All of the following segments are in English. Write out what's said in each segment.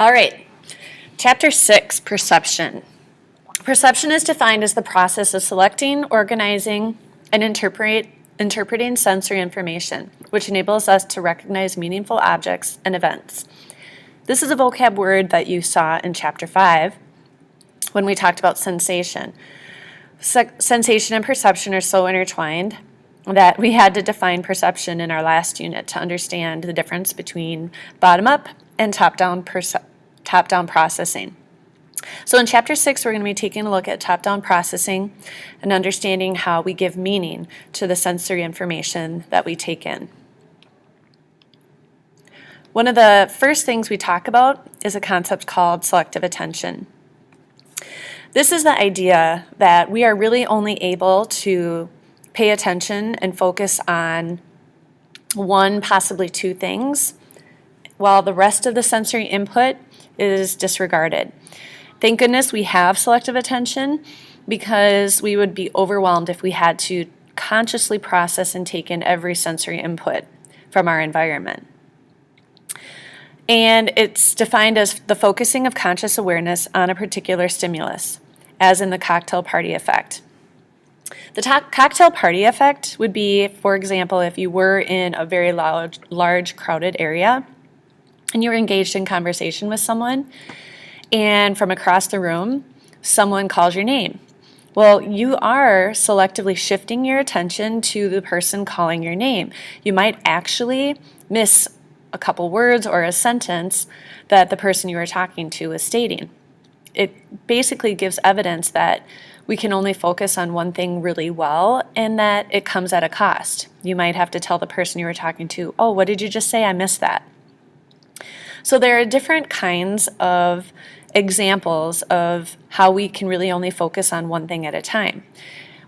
All right, Chapter 6, Perception. Perception is defined as the process of selecting, organizing, and interpreting sensory information, which enables us to recognize meaningful objects and events. This is a vocab word that you saw in Chapter 5 when we talked about sensation. Sensation and perception are so intertwined that we had to define perception in our last unit to understand the difference between bottom-up and top-down processing. So in Chapter 6, we're going to be taking a look at top-down processing and understanding how we give meaning to the sensory information that we take in. One of the first things we talk about is a concept called selective attention. This is the idea that we are really only able to pay attention and focus on one, possibly two things, while the rest of the sensory input is disregarded. Thank goodness we have selective attention, because we would be overwhelmed if we had to consciously process and take in every sensory input from our environment. And it's defined as the focusing of conscious awareness on a particular stimulus, as in the cocktail party effect. The cocktail party effect would be, for example, if you were in a very large crowded area and you were engaged in conversation with someone, and from across the room, someone calls your name. Well, you are selectively shifting your attention to the person calling your name. You might actually miss a couple words or a sentence that the person you were talking to is stating. It basically gives evidence that we can only focus on one thing really well, and that it comes at a cost. You might have to tell the person you were talking to, "Oh, what did you just say? I missed that." So there are different kinds of examples of how we can really only focus on one thing at a time.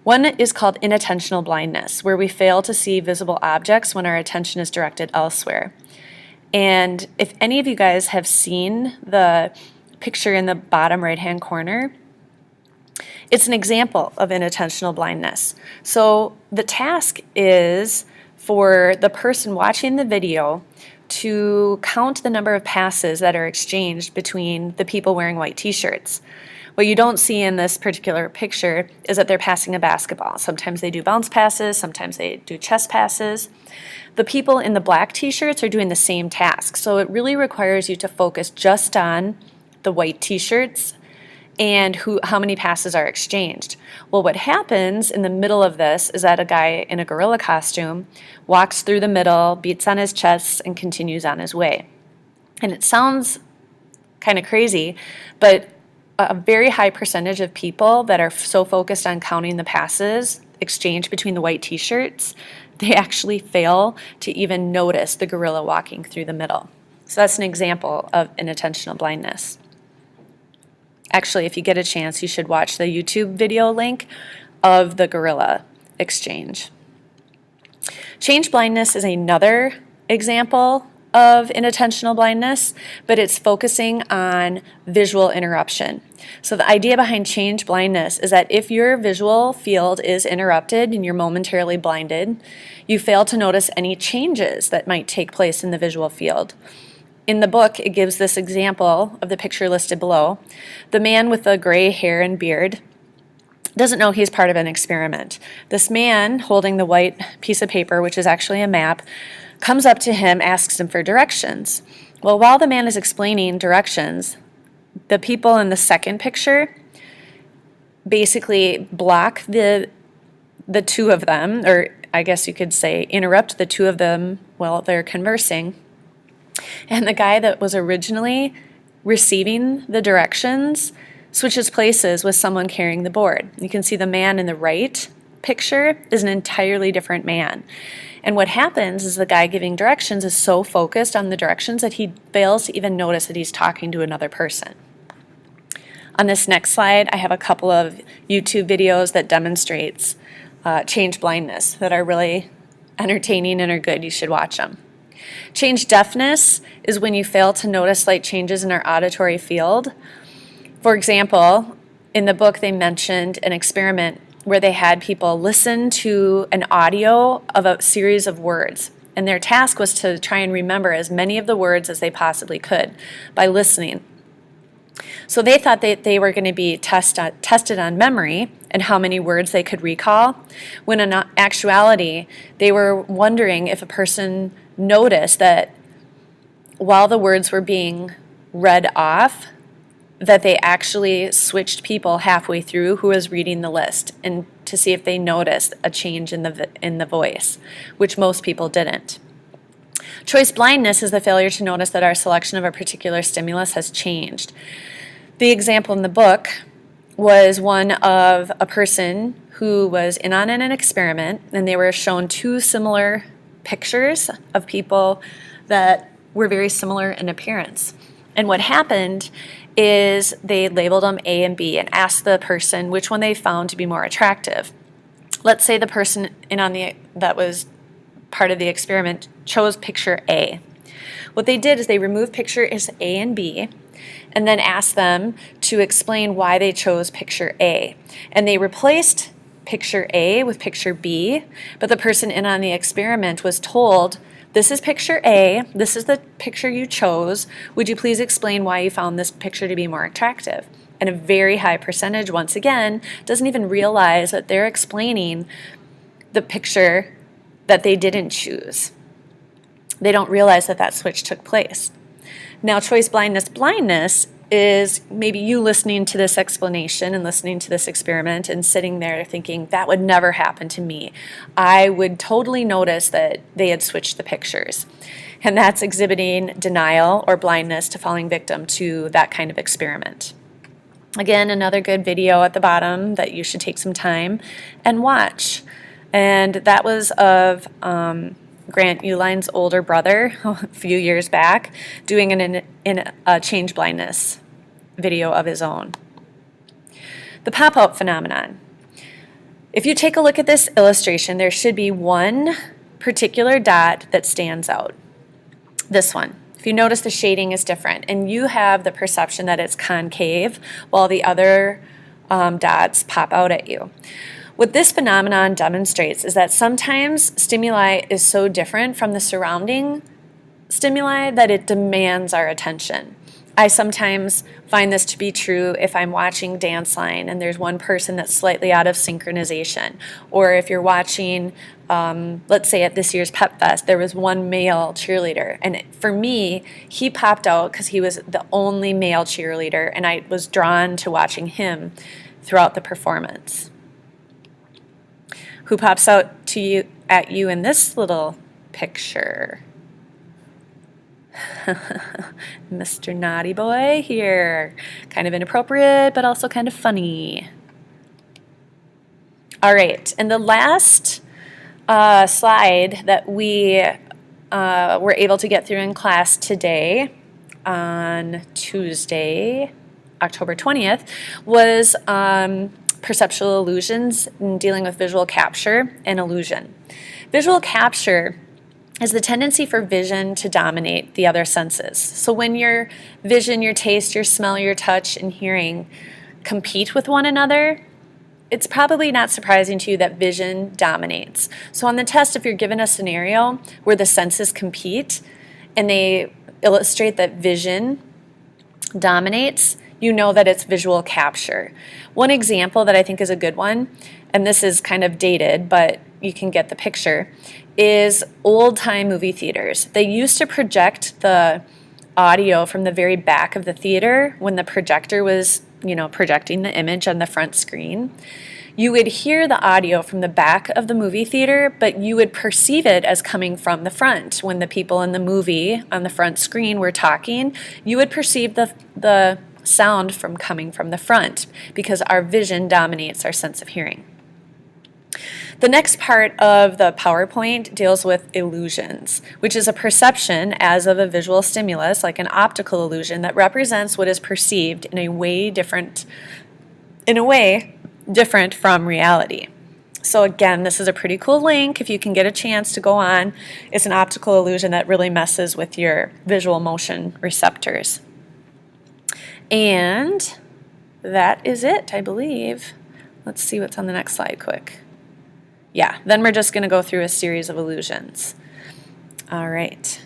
One is called inattentional blindness, where we fail to see visible objects when our attention is directed elsewhere. And if any of you guys have seen the picture in the bottom right-hand corner, it's an example of inattentional blindness. So the task is for the person watching the video to count the number of passes that are exchanged between the people wearing white t-shirts. What you don't see in this particular picture is that they're passing a basketball. Sometimes they do bounce passes, sometimes they do chest passes. The people in the black t-shirts are doing the same task, so it really requires you to focus just on the white t-shirts and how many passes are exchanged. Well, what happens in the middle of this is that a guy in a gorilla costume walks through the middle, beats on his chest, and continues on his way. And it sounds kind of crazy, but a very high percentage of people that are so focused on counting the passes exchanged between the white t-shirts, they actually fail to even notice the gorilla walking through the middle. So that's an example of inattentional blindness. Actually, if you get a chance, you should watch the YouTube video link of the gorilla exchange. Change blindness is another example of inattentional blindness, but it's focusing on visual interruption. So the idea behind change blindness is that if your visual field is interrupted and you're momentarily blinded, you fail to notice any changes that might take place in the visual field. In the book, it gives this example of the picture listed below. The man with the gray hair and beard doesn't know he's part of an experiment. This man, holding the white piece of paper, which is actually a map, comes up to him, asks him for directions. Well, while the man is explaining directions, the people in the second picture basically block the two of them, or I guess you could say interrupt the two of them while they're conversing. And the guy that was originally receiving the directions switches places with someone carrying the board. You can see the man in the right picture is an entirely different man. And what happens is the guy giving directions is so focused on the directions that he fails to even notice that he's talking to another person. On this next slide, I have a couple of YouTube videos that demonstrates change blindness that are really entertaining and are good. You should watch them. Change deafness is when you fail to notice slight changes in our auditory field. For example, in the book they mentioned an experiment where they had people listen to an audio of a series of words. And their task was to try and remember as many of the words as they possibly could by listening. So they thought that they were going to be tested on memory and how many words they could recall, when in actuality, they were wondering if a person noticed that while the words were being read off, that they actually switched people halfway through who was reading the list, and to see if they noticed a change in the voice, which most people didn't. Choice blindness is the failure to notice that our selection of a particular stimulus has changed. The example in the book was one of a person who was in on an experiment, and they were shown two similar pictures of people that were very similar in appearance. And what happened is they labeled them A and B and asked the person which one they found to be more attractive. Let's say the person that was part of the experiment chose picture A. What they did is they removed pictures A and B and then asked them to explain why they chose picture A. And they replaced picture A with picture B, but the person in on the experiment was told, this is picture A, this is the picture you chose, would you please explain why you found this picture to be more attractive? And a very high percentage, once again, doesn't even realize that they're explaining the picture that they didn't choose. They don't realize that that switch took place. Now, choice blindness is maybe you listening to this explanation and listening to this experiment and sitting there thinking, that would never happen to me. I would totally notice that they had switched the pictures. And that's exhibiting denial or blindness to falling victim to that kind of experiment. Again, another good video at the bottom that you should take some time and watch. And that was of Grant Euline's older brother a few years back doing a change blindness video of his own. The pop-out phenomenon. If you take a look at this illustration, there should be one particular dot that stands out. This one. If you notice, the shading is different, and you have the perception that it's concave while the other dots pop out at you. What this phenomenon demonstrates is that sometimes stimuli is so different from the surrounding stimuli that it demands our attention. I sometimes find this to be true if I'm watching Dance Line and there's one person that's slightly out of synchronization. Or if you're watching, let's say at this year's Pep Fest, there was one male cheerleader. And for me, he popped out because he was the only male cheerleader, and I was drawn to watching him throughout the performance. Who pops out at you in this little picture? Mr. Naughty Boy here. Kind of inappropriate, but also kind of funny. All right, and the last slide that we were able to get through in class today on Tuesday, October 20th, was perceptual illusions and dealing with visual capture and illusion. Visual capture is the tendency for vision to dominate the other senses. So when your vision, your taste, your smell, your touch, and hearing compete with one another, it's probably not surprising to you that vision dominates. So on the test, if you're given a scenario where the senses compete and they illustrate that vision dominates, you know that it's visual capture. One example that I think is a good one, and this is kind of dated, but you can get the picture, is old-time movie theaters. They used to project the audio from the very back of the theater when the projector was, projecting the image on the front screen. You would hear the audio from the back of the movie theater, but you would perceive it as coming from the front. When the people in the movie on the front screen were talking, you would perceive the sound from coming from the front because our vision dominates our sense of hearing. The next part of the PowerPoint deals with illusions, which is a perception as of a visual stimulus, like an optical illusion, that represents what is perceived in a way different from reality. So again, this is a pretty cool link if you can get a chance to go on. It's an optical illusion that really messes with your visual motion receptors. And that is it, I believe. Let's see what's on the next slide quick. Yeah, then we're just going to go through a series of illusions. All right.